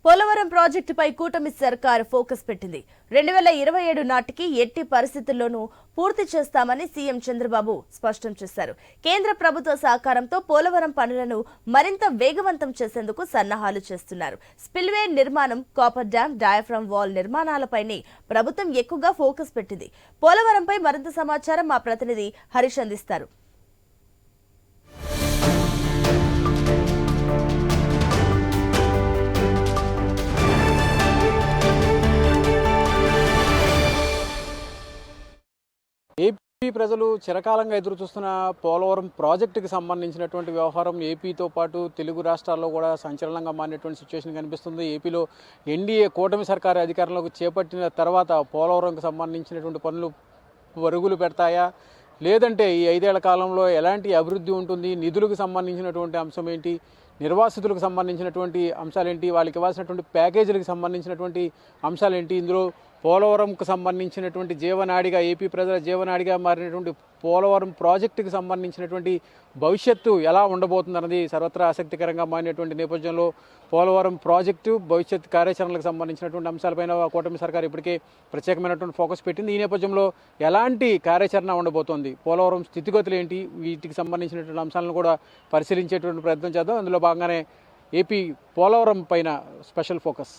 పోలవరం ప్రాజెక్టుపై కూటమి సర్కార్ ఫోకస్ పెట్టింది. 2027 నాటికి ఎట్టి పరిస్థితుల్లోనూ పూర్తి చేస్తామని సీఎం చంద్రబాబు స్పష్టం చేశారు. కేంద్ర ప్రభుత్వ సహకారంతో పోలవరం పనులను మరింత వేగవంతం చేసేందుకు సన్నాహాలు చేస్తున్నారు. స్పిల్వే నిర్మాణం, కాపర్ డ్యాం, డయాఫ్రమ్ వాల్ నిర్మాణాలపైనే ప్రభుత్వం ఎక్కువగా ఫోకస్ పెట్టింది. పోలవరంపై మరింత సమాచారం మా ప్రతినిధి హరీష్ అందిస్తారు. ఏపీ ప్రజలు చిరకాలంగా ఎదురుచూస్తున్న పోలవరం ప్రాజెక్టుకి సంబంధించినటువంటి వ్యవహారం ఏపీతో పాటు తెలుగు రాష్ట్రాల్లో కూడా సంచలనంగా మారినటువంటి సిచ్యువేషన్ కనిపిస్తుంది. ఏపీలో ఎన్డీఏ కూటమి సర్కారు అధికారంలోకి చేపట్టిన తర్వాత పోలవరంకి సంబంధించినటువంటి పనులు పరుగులు పెడతాయా, లేదంటే ఈ 5 ఏళ్ల కాలంలో ఎలాంటి అభివృద్ధి ఉంటుంది, నిధులకు సంబంధించినటువంటి అంశం ఏంటి, నిర్వాసితులకు సంబంధించినటువంటి అంశాలేంటి, వాళ్ళకి ఇవ్వాల్సినటువంటి ప్యాకేజీలకు సంబంధించినటువంటి అంశాలేంటి, ఇందులో పోలవరంకు సంబంధించినటువంటి జీవనాడిగా, ఏపీ ప్రజల జీవనాడిగా మారినటువంటి పోలవరం ప్రాజెక్టుకి సంబంధించినటువంటి భవిష్యత్తు ఎలా ఉండబోతుందన్నది సర్వత్రా ఆసక్తికరంగా మారినటువంటి నేపథ్యంలో పోలవరం ప్రాజెక్టు భవిష్యత్ కార్యాచరణలకు సంబంధించినటువంటి అంశాలపైన కూటమి సర్కారు ఇప్పటికే ప్రత్యేకమైనటువంటి ఫోకస్ పెట్టింది. ఈ నేపథ్యంలో ఎలాంటి కార్యాచరణ ఉండబోతోంది, పోలవరం స్థితిగతులు ఏంటి, వీటికి సంబంధించినటువంటి అంశాలను కూడా పరిశీలించేటువంటి ప్రయత్నం చేద్దాం. అందులో భాగంగానే ఏపీ పోలవరం పైన స్పెషల్ ఫోకస్.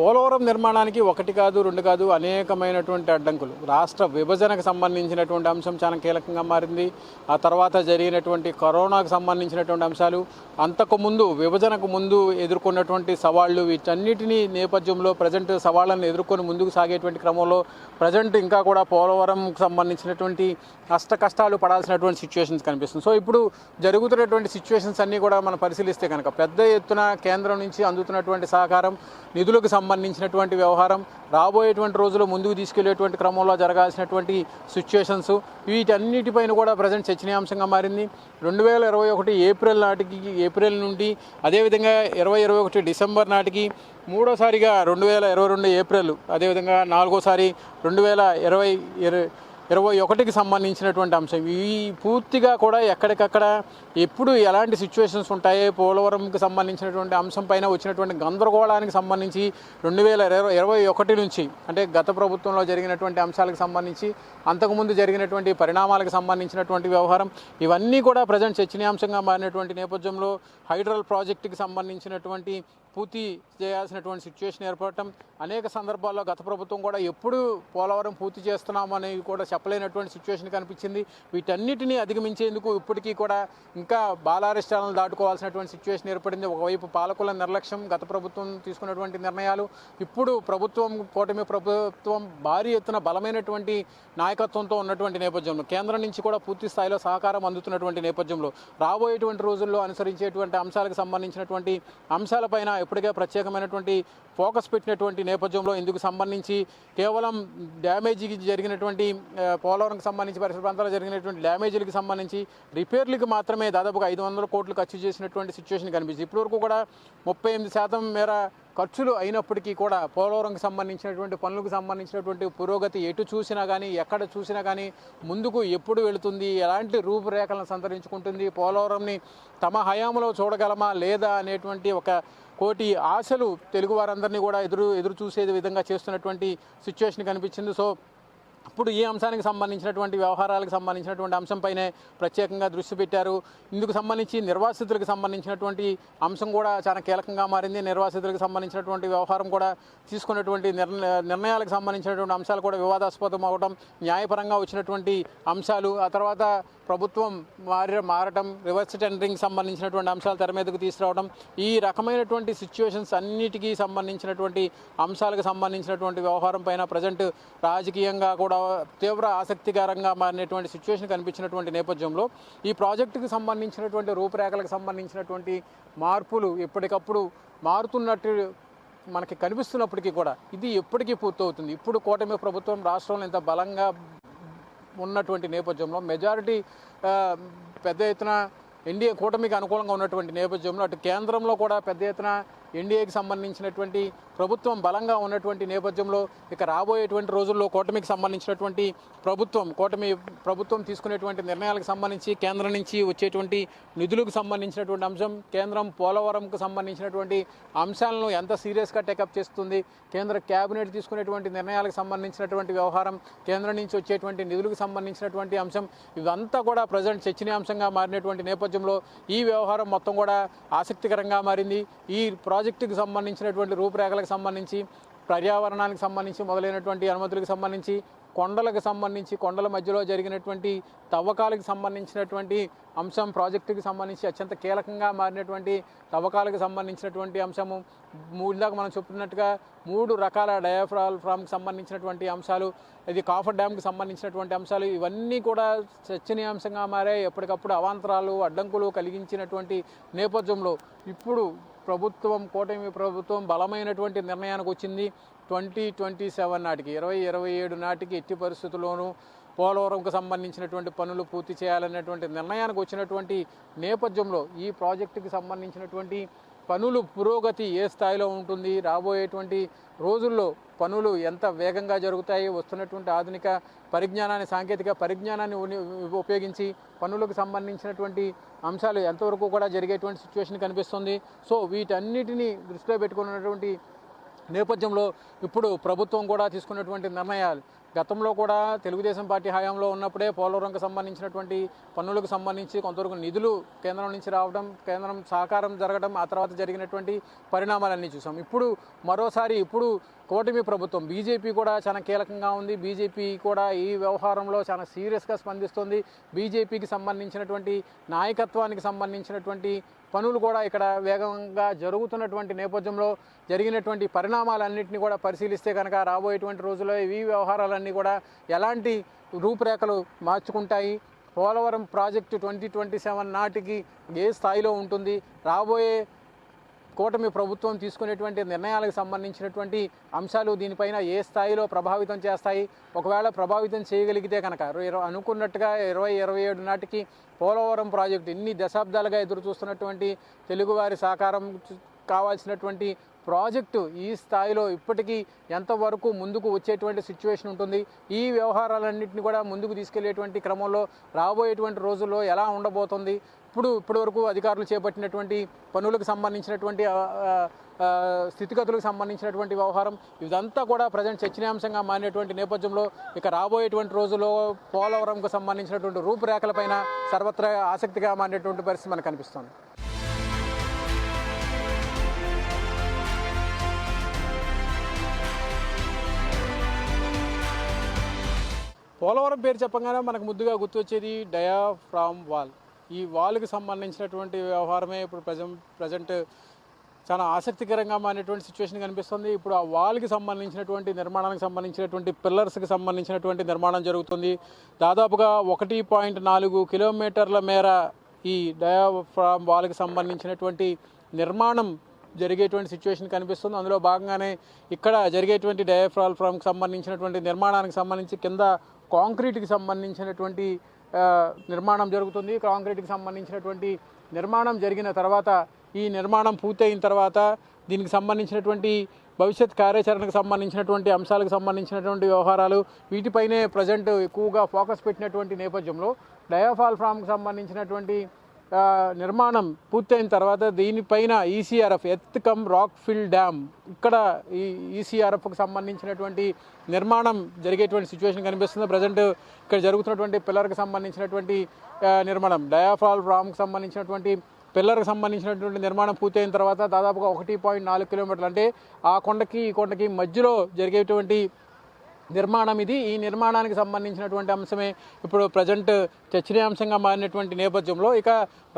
పోలవరం నిర్మాణానికి 1 కాదు 2 కాదు అనేకమైనటువంటి అడ్డంకులు. రాష్ట్ర విభజనకు సంబంధించినటువంటి అంశం చాలా కీలకంగా మారింది. ఆ తర్వాత జరిగినటువంటి కరోనాకు సంబంధించినటువంటి అంశాలు, అంతకుముందు విభజనకు ముందు ఎదుర్కొన్నటువంటి సవాళ్లు, వీటన్నిటినీ నేపథ్యంలో ప్రజెంట్ సవాళ్లను ఎదుర్కొని ముందుకు సాగేటువంటి క్రమంలో ప్రజెంట్ ఇంకా కూడా పోలవరంకు సంబంధించినటువంటి కష్టాలు పడాల్సినటువంటి సిచ్యువేషన్స్ కనిపిస్తుంది. సో ఇప్పుడు జరుగుతున్నటువంటి సిచ్యువేషన్స్ అన్నీ కూడా మనం పరిశీలిస్తే కనుక పెద్ద ఎత్తున కేంద్రం నుంచి అందుతున్నటువంటి సహకారం, నిధులకు సంబంధించినటువంటి వ్యవహారం, రాబోయేటువంటి రోజుల్లో ముందుకు తీసుకెళ్లేటువంటి క్రమంలో జరగాల్సినటువంటి సిచ్యువేషన్స్, వీటన్నిటిపైన కూడా ప్రజెంట్ చర్చనీయాంశంగా మారింది. 2021 ఏప్రిల్ నుండి అదేవిధంగా 2021 డిసెంబర్ నాటికి, మూడోసారిగా 2022 ఏప్రిల్, అదేవిధంగా 4వసారి 2021కి సంబంధించినటువంటి అంశం. ఈ పూర్తిగా కూడా ఎక్కడికక్కడ ఎప్పుడు ఎలాంటి సిచ్యువేషన్స్ ఉంటాయి, పోలవరంకి సంబంధించినటువంటి అంశం పైన వచ్చినటువంటి గందరగోళానికి సంబంధించి 2021 నుంచి, అంటే గత ప్రభుత్వంలో జరిగినటువంటి అంశాలకు సంబంధించి, అంతకుముందు జరిగినటువంటి పరిణామాలకు సంబంధించినటువంటి వ్యవహారం, ఇవన్నీ కూడా ప్రజెంట్ చర్చనీయాంశంగా మారినటువంటి నేపథ్యంలో హైడ్రల్ ప్రాజెక్టుకి సంబంధించినటువంటి పూర్తి చేయాల్సినటువంటి సిచ్యువేషన్ ఏర్పడటం, అనేక సందర్భాల్లో గత ప్రభుత్వం కూడా ఎప్పుడు పోలవరం పూర్తి చేస్తున్నామని కూడా చెప్పలేనటువంటి సిచ్యువేషన్ కనిపించింది. వీటన్నిటినీ అధిగమించేందుకు ఇప్పటికీ కూడా ఇంకా బాలారిష్టాలను దాటుకోవాల్సినటువంటి సిచ్యువేషన్ ఏర్పడింది. ఒకవైపు పాలకుల నిర్లక్ష్యం, గత ప్రభుత్వం తీసుకున్నటువంటి నిర్ణయాలు, ఇప్పుడు కూటమి ప్రభుత్వం భారీ ఎత్తున బలమైనటువంటి నాయకత్వంతో ఉన్నటువంటి నేపథ్యంలో, కేంద్రం నుంచి కూడా పూర్తి స్థాయిలో సహకారం అందుతున్నటువంటి నేపథ్యంలో, రాబోయేటువంటి రోజుల్లో అనుసరించేటువంటి అంశాలకు సంబంధించినటువంటి అంశాలపైన ఇప్పటికే ప్రత్యేకమైనటువంటి ఫోకస్ పెట్టినటువంటి నేపథ్యంలో, ఇందుకు సంబంధించి కేవలం డ్యామేజీకి జరిగినటువంటి పోలవరంకి సంబంధించి పరిసర ప్రాంతాల్లో జరిగినటువంటి డ్యామేజీలకు సంబంధించి రిపేర్లకు మాత్రమే దాదాపుగా 500 కోట్లు ఖర్చు చేసినటువంటి సిచ్యువేషన్ కనిపిస్తుంది. ఇప్పటివరకు కూడా 38% మేర ఖర్చులు అయినప్పటికీ కూడా పోలవరంకి సంబంధించినటువంటి పనులకు సంబంధించినటువంటి పురోగతి ఎటు చూసినా కానీ, ఎక్కడ చూసినా కానీ ముందుకు ఎప్పుడు వెళుతుంది, ఎలాంటి రూపురేఖలను సంతరించుకుంటుంది, పోలవరంని తమ హయాంలో చూడగలమా లేదా అనేటువంటి ఒక కోటి ఆశలు తెలుగు వారందరినీ కూడా ఎదురు చూసే విధంగా చేస్తున్నటువంటి సిచ్యువేషన్ కనిపించింది. సో ఇప్పుడు ఈ అంశానికి సంబంధించినటువంటి వ్యవహారాలకు సంబంధించినటువంటి అంశంపైనే ప్రత్యేకంగా దృష్టి పెట్టారు. ఇందుకు సంబంధించి నిర్వాసితులకు సంబంధించినటువంటి అంశం కూడా చాలా కీలకంగా మారింది. నిర్వాసితులకు సంబంధించినటువంటి వ్యవహారం కూడా తీసుకున్నటువంటి నిర్ణయాలకు సంబంధించినటువంటి అంశాలు కూడా వివాదాస్పదం అవడం, న్యాయపరంగా వచ్చినటువంటి అంశాలు, ఆ తర్వాత ప్రభుత్వం మారటం, రివర్స్ టెండరింగ్ సంబంధించినటువంటి అంశాలు తెర మీదకు తీసుకురావడం, ఈ రకమైనటువంటి సిచ్యువేషన్స్ అన్నిటికీ సంబంధించినటువంటి అంశాలకు సంబంధించినటువంటి వ్యవహారం పైన ప్రజెంట్ రాజకీయంగా కూడా తీవ్ర ఆసక్తికరంగా మారినటువంటి సిచ్యువేషన్ కనిపించినటువంటి నేపథ్యంలో, ఈ ప్రాజెక్టుకు సంబంధించినటువంటి రూపురేఖలకు సంబంధించినటువంటి మార్పులు ఎప్పటికప్పుడు మారుతున్నట్టు మనకి కనిపిస్తున్నప్పటికీ కూడా ఇది ఎప్పటికీ పూర్తవుతుంది. ఇప్పుడు కూటమి ప్రభుత్వం రాష్ట్రంలో ఇంత బలంగా ఉన్నటువంటి నేపథ్యంలో, మెజారిటీ పెద్ద ఎత్తున ఎన్డీఏ కూటమికి అనుకూలంగా ఉన్నటువంటి నేపథ్యంలో, అటు కేంద్రంలో కూడా పెద్ద ఎత్తున ఎన్డీఏకి సంబంధించినటువంటి ప్రభుత్వం బలంగా ఉన్నటువంటి నేపథ్యంలో ఇక రాబోయేటువంటి రోజుల్లో కూటమికి సంబంధించినటువంటి కూటమి ప్రభుత్వం తీసుకునేటువంటి నిర్ణయాలకు సంబంధించి కేంద్రం నుంచి వచ్చేటువంటి నిధులకు సంబంధించినటువంటి అంశం, కేంద్రం పోలవరంకు సంబంధించినటువంటి అంశాలను ఎంత సీరియస్గా టేకప్ చేస్తుంది, కేంద్ర కేబినెట్ తీసుకునేటువంటి నిర్ణయాలకు సంబంధించినటువంటి వ్యవహారం, కేంద్రం నుంచి వచ్చేటువంటి నిధులకు సంబంధించినటువంటి అంశం, ఇవంతా కూడా ప్రజెంట్ చర్చనీయాంశంగా మారినటువంటి నేపథ్యంలో ఈ వ్యవహారం మొత్తం కూడా ఆసక్తికరంగా మారింది. ఈ ప్రాజెక్టుకు సంబంధించినటువంటి రూపురేఖలకు సంబంధించి, పర్యావరణానికి సంబంధించి మొదలైనటువంటి అనుమతులకు సంబంధించి, కొండలకు సంబంధించి, కొండల మధ్యలో జరిగినటువంటి తవ్వకాలకు సంబంధించినటువంటి అంశం, ప్రాజెక్టుకి సంబంధించి అత్యంత కీలకంగా మారినటువంటి తవ్వకాలకు సంబంధించినటువంటి అంశము, ఇందాక మనం చెప్తున్నట్టుగా 3 రకాల డయాఫ్రామ్కి సంబంధించినటువంటి అంశాలు, ఇది కాఫర్ డ్యామ్కి సంబంధించినటువంటి అంశాలు, ఇవన్నీ కూడా చర్చనీయాంశంగా మారాయి. ఎప్పటికప్పుడు అవాంతరాలు, అడ్డంకులు కలిగించినటువంటి నేపథ్యంలో ఇప్పుడు కూటమి ప్రభుత్వం బలమైనటువంటి నిర్ణయానికి వచ్చింది. 2027 నాటికి 2027 నాటికి ఎట్టి పరిస్థితుల్లోనూ పోలవరంకు సంబంధించినటువంటి పనులు పూర్తి చేయాలనేటువంటి నిర్ణయానికి వచ్చినటువంటి నేపథ్యంలో ఈ ప్రాజెక్టుకి సంబంధించినటువంటి పనులు పురోగతి ఏ స్థాయిలో ఉంటుంది, రాబోయేటువంటి రోజుల్లో పనులు ఎంత వేగంగా జరుగుతాయి, వస్తున్నటువంటి ఆధునిక పరిజ్ఞానాన్ని, సాంకేతిక పరిజ్ఞానాన్ని ఉపయోగించి పనులకు సంబంధించినటువంటి అంశాలు ఎంతవరకు కూడా జరిగేటువంటి సిచ్యువేషన్ కనిపిస్తుంది. సో వీటన్నిటినీ దృష్టిలో పెట్టుకున్నటువంటి నేపథ్యంలో ఇప్పుడు ప్రభుత్వం కూడా తీసుకున్నటువంటి నిర్ణయాలు, గతంలో కూడా తెలుగుదేశం పార్టీ హయాంలో ఉన్నప్పుడే పోలవరంకు సంబంధించినటువంటి పన్నులకు సంబంధించి కొంతవరకు నిధులు కేంద్రం నుంచి రావడం, కేంద్రం సహకారం జరగడం, ఆ తర్వాత జరిగినటువంటి పరిణామాలన్నీ చూసాం. ఇప్పుడు మరోసారి కూటమి ప్రభుత్వం, బీజేపీ కూడా చాలా కీలకంగా ఉంది. బీజేపీ కూడా ఈ వ్యవహారంలో చాలా సీరియస్గా స్పందిస్తుంది. బీజేపీకి సంబంధించినటువంటి నాయకత్వానికి సంబంధించినటువంటి పనులు కూడా ఇక్కడ వేగంగా జరుగుతున్నటువంటి నేపథ్యంలో జరిగినటువంటి పరిణామాలన్నింటినీ కూడా పరిశీలిస్తే కనుక రాబోయేటువంటి రోజుల్లో ఈ వ్యవహారాలన్నీ కూడా ఎలాంటి రూపురేఖలు మార్చుకుంటాయి, పోలవరం ప్రాజెక్టు 2027 నాటికి ఏ స్థాయిలో ఉంటుంది, రాబోయే కూటమి ప్రభుత్వం తీసుకునేటువంటి నిర్ణయాలకు సంబంధించినటువంటి అంశాలు దీనిపైన ఏ స్థాయిలో ప్రభావితం చేస్తాయి, ఒకవేళ ప్రభావితం చేయగలిగితే కనుక అనుకున్నట్టుగా 2027 నాటికి పోలవరం ప్రాజెక్టు ఇన్ని దశాబ్దాలుగా ఎదురు చూస్తున్నటువంటి తెలుగువారి సహకారం కావాల్సినటువంటి ప్రాజెక్టు ఈ స్థాయిలో ఇప్పటికీ ఎంతవరకు ముందుకు వచ్చేటువంటి సిచ్యువేషన్ ఉంటుంది, ఈ వ్యవహారాలన్నింటినీ కూడా ముందుకు తీసుకెళ్లేటువంటి క్రమంలో రాబోయేటువంటి రోజుల్లో ఎలా ఉండబోతుంది, ఇప్పటి వరకు అధికారులు చేపట్టినటువంటి పనులకు సంబంధించినటువంటి స్థితిగతులకు సంబంధించినటువంటి వ్యవహారం, ఇదంతా కూడా ప్రజెంట్ చర్చనీయాంశంగా మారినటువంటి నేపథ్యంలో ఇక రాబోయేటువంటి రోజుల్లో పోలవరంకు సంబంధించినటువంటి రూపురేఖలపైన సర్వత్రా ఆసక్తిగా మారినటువంటి పరిస్థితి మనకు కనిపిస్తుంది. పోలవరం పేరు చెప్పగానే మనకు ముద్దుగా గుర్తొచ్చేది డయాఫ్రామ్ వాల్. ఈ వాల్కి సంబంధించినటువంటి వ్యవహారమే ఇప్పుడు ప్రజెంట్ చాలా ఆసక్తికరంగా మారినటువంటి సిచ్యువేషన్ కనిపిస్తుంది. ఇప్పుడు ఆ వాల్కి సంబంధించినటువంటి నిర్మాణానికి సంబంధించినటువంటి పిల్లర్స్కి సంబంధించినటువంటి నిర్మాణం జరుగుతుంది. దాదాపుగా 1.4 కిలోమీటర్ల మేర ఈ డయాఫ్రామ్ వాల్కి సంబంధించినటువంటి నిర్మాణం జరిగేటువంటి సిచ్యువేషన్ కనిపిస్తుంది. అందులో భాగంగానే ఇక్కడ జరిగేటువంటి డయాఫ్రామ్కి సంబంధించినటువంటి నిర్మాణానికి సంబంధించి కింద కాంక్రీట్కి సంబంధించినటువంటి నిర్మాణం జరుగుతుంది. కాంక్రీట్కి సంబంధించినటువంటి నిర్మాణం జరిగిన తర్వాత, ఈ నిర్మాణం పూర్తయిన తర్వాత దీనికి సంబంధించినటువంటి భవిష్యత్ కార్యాచరణకు సంబంధించినటువంటి అంశాలకు సంబంధించినటువంటి వ్యవహారాలు, వీటిపైనే ప్రజెంట్ ఎక్కువగా ఫోకస్ పెట్టినటువంటి నేపథ్యంలో డయాఫ్రామ్కి సంబంధించినటువంటి నిర్మాణం పూర్తయిన తర్వాత దీనిపైన ECRF earth cum rock fill dam, ఇక్కడ ఈ ఈసీఆర్ఎఫ్కి సంబంధించినటువంటి నిర్మాణం జరిగేటువంటి సిచ్యువేషన్ కనిపిస్తుంది. ప్రజెంట్ ఇక్కడ జరుగుతున్నటువంటి పిల్లర్కి సంబంధించినటువంటి నిర్మాణం, డయాఫ్రామ్కి సంబంధించినటువంటి పిల్లర్కి సంబంధించినటువంటి నిర్మాణం పూర్తయిన తర్వాత దాదాపుగా 1.4 కిలోమీటర్లు, అంటే ఆ కొండకి ఈ కొండకి మధ్యలో జరిగేటువంటి నిర్మాణం ఇది. ఈ నిర్మాణానికి సంబంధించినటువంటి అంశమే ఇప్పుడు ప్రజెంట్ చర్చనీయాంశంగా మారినటువంటి నేపథ్యంలో ఇక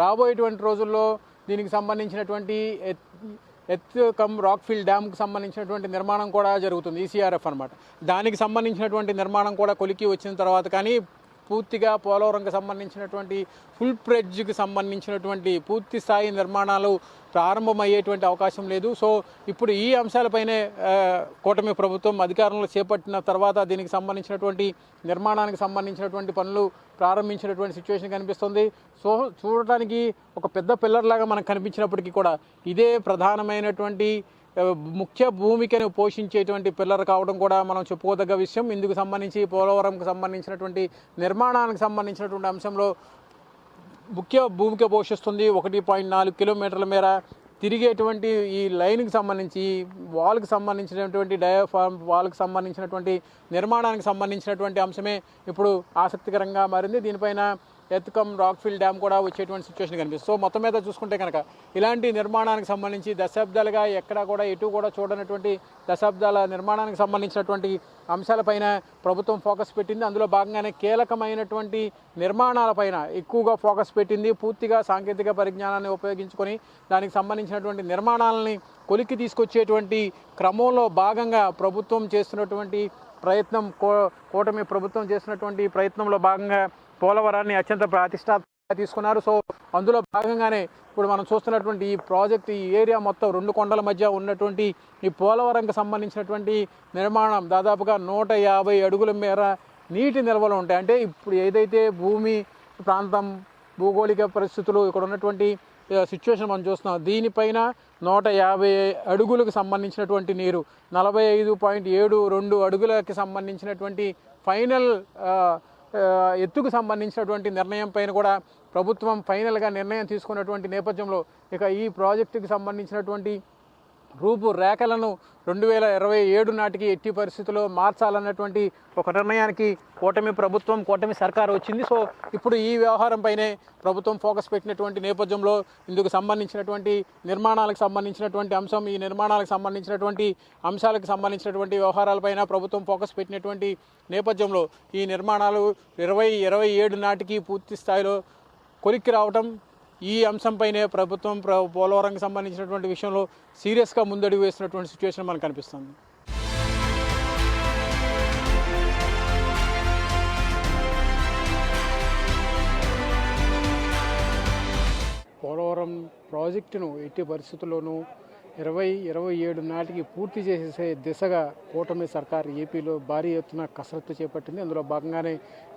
రాబోయేటువంటి రోజుల్లో దీనికి సంబంధించినటువంటి ఎర్త్ కమ్ రాక్ ఫిల్ డ్యామ్కి సంబంధించినటువంటి నిర్మాణం కూడా జరుగుతుంది, ఈసీఆర్ఎఫ్ అనమాట. దానికి సంబంధించినటువంటి నిర్మాణం కూడా కొలికి వచ్చిన తర్వాత కానీ పూర్తిగా పోలవరంకి సంబంధించినటువంటి ఫుల్ ప్రెడ్జ్కి సంబంధించినటువంటి పూర్తి స్థాయి నిర్మాణాలు ప్రారంభమయ్యేటువంటి అవకాశం లేదు. సో ఇప్పుడు ఈ అంశాలపైనే కూటమి ప్రభుత్వం అధికారంలో చేపట్టిన తర్వాత దీనికి సంబంధించినటువంటి నిర్మాణానికి సంబంధించినటువంటి పనులు ప్రారంభించినటువంటి సిచ్యువేషన్ కనిపిస్తుంది. సో చూడటానికి ఒక పెద్ద పిల్లర్ లాగా మనకు కనిపించినప్పటికీ కూడా ఇదే ప్రధానమైనటువంటి ముఖ్య భూమికను పోషించేటువంటి పిల్లర్ కావడం కూడా మనం చెప్పుకోదగ్గ విషయం. ఇందుకు సంబంధించి పోలవరంకు సంబంధించినటువంటి నిర్మాణానికి సంబంధించినటువంటి అంశంలో ముఖ్య భూమిక పోషిస్తుంది. 1.4 కిలోమీటర్ల మేర తిరిగేటువంటి ఈ లైన్కి సంబంధించి వాల్కి సంబంధించినటువంటి డయాఫార్మ్ వాల్కి సంబంధించినటువంటి నిర్మాణానికి సంబంధించినటువంటి అంశమే ఇప్పుడు ఆసక్తికరంగా మారింది. దీనిపైన ఎత్కమ్ రాక్ఫిల్ డ్యామ్ కూడా వచ్చేటువంటి సిచ్యువేషన్ కనిపిస్తుంది. సో మొత్తం మీద చూసుకుంటే కనుక ఇలాంటి నిర్మాణానికి సంబంధించి దశాబ్దాలుగా ఎక్కడా కూడా ఎటు కూడా చూడనటువంటి దశాబ్దాల నిర్మాణానికి సంబంధించినటువంటి అంశాలపైన ప్రభుత్వం ఫోకస్ పెట్టింది. అందులో భాగంగానే కీలకమైనటువంటి నిర్మాణాలపైన ఎక్కువగా ఫోకస్ పెట్టింది. పూర్తిగా సాంకేతిక పరిజ్ఞానాన్ని ఉపయోగించుకొని దానికి సంబంధించినటువంటి నిర్మాణాలని కొలిక్కి తీసుకొచ్చేటువంటి క్రమంలో భాగంగా ప్రభుత్వం చేస్తున్నటువంటి ప్రయత్నం కూటమి ప్రభుత్వం చేస్తున్నటువంటి ప్రయత్నంలో భాగంగా పోలవరాన్ని అత్యంత ప్రతిష్టాత్మకంగా తీసుకున్నారు. సో అందులో భాగంగానే ఇప్పుడు మనం చూస్తున్నటువంటి ఈ ప్రాజెక్ట్ ఈ ఏరియా మొత్తం 2 కొండల మధ్య ఉన్నటువంటి ఈ పోలవరంకి సంబంధించినటువంటి నిర్మాణం దాదాపుగా 150 అడుగుల మేర నీటి నిల్వలు ఉంటాయి. అంటే ఇప్పుడు ఏదైతే భూమి ప్రాంతం భూగోళిక పరిస్థితులు ఇక్కడ ఉన్నటువంటి సిచ్యువేషన్ మనం చూస్తున్నాం, దీనిపైన 150 అడుగులకు సంబంధించినటువంటి నీరు 45.72 అడుగులకి సంబంధించినటువంటి ఫైనల్ ఎత్తుకు సంబంధించినటువంటి నిర్ణయం పైన కూడా ప్రభుత్వం ఫైనల్గా నిర్ణయం తీసుకున్నటువంటి నేపథ్యంలో ఇక ఈ ప్రాజెక్టుకి సంబంధించినటువంటి రూపురేఖలను 2027 నాటికి ఎట్టి పరిస్థితుల్లో మార్చాలన్నటువంటి ఒక నిర్ణయానికి కూటమి సర్కారు వచ్చింది. సో ఇప్పుడు ఈ వ్యవహారంపైనే ప్రభుత్వం ఫోకస్ పెట్టినటువంటి నేపథ్యంలో ఇందుకు సంబంధించినటువంటి నిర్మాణాలకు సంబంధించినటువంటి అంశం, ఈ నిర్మాణాలకు సంబంధించినటువంటి అంశాలకు సంబంధించినటువంటి వ్యవహారాలపైన ప్రభుత్వం ఫోకస్ పెట్టినటువంటి నేపథ్యంలో ఈ నిర్మాణాలు 2027 నాటికి పూర్తి స్థాయిలో కొలిక్కి రావటం, ఈ అంశంపైనే ప్రభుత్వం పోలవరంకి సంబంధించినటువంటి విషయంలో సీరియస్గా ముందడుగు వేస్తున్నటువంటి సిచ్యువేషన్ మనకు కనిపిస్తుంది. పోలవరం ప్రాజెక్టును ఎట్టి పరిస్థితుల్లోనూ 2027 నాటికి పూర్తి చేసే దిశగా కూటమి సర్కార్ ఏపీలో భారీ ఎత్తున కసరత్తు చేపట్టింది. అందులో భాగంగానే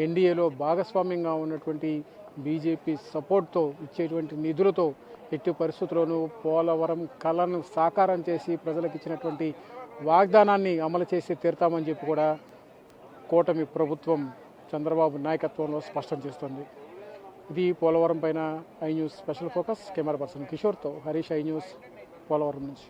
ఎన్డీఏలో భాగస్వామ్యంగా ఉన్నటువంటి బీజేపీ సపోర్ట్తో ఇచ్చేటువంటి నిధులతో ఎట్టి పరిస్థితుల్లోనూ పోలవరం కళను సాకారం చేసి ప్రజలకు ఇచ్చినటువంటి వాగ్దానాన్ని అమలు చేసి తీరుతామని చెప్పి కూడా కూటమి ప్రభుత్వం చంద్రబాబు నాయకత్వంలో స్పష్టం చేస్తుంది. ఇది పోలవరం పైన I News special focus. Camera person కిషోర్తో హరీష్, ఐ న్యూస్, పోలవరం నుంచి.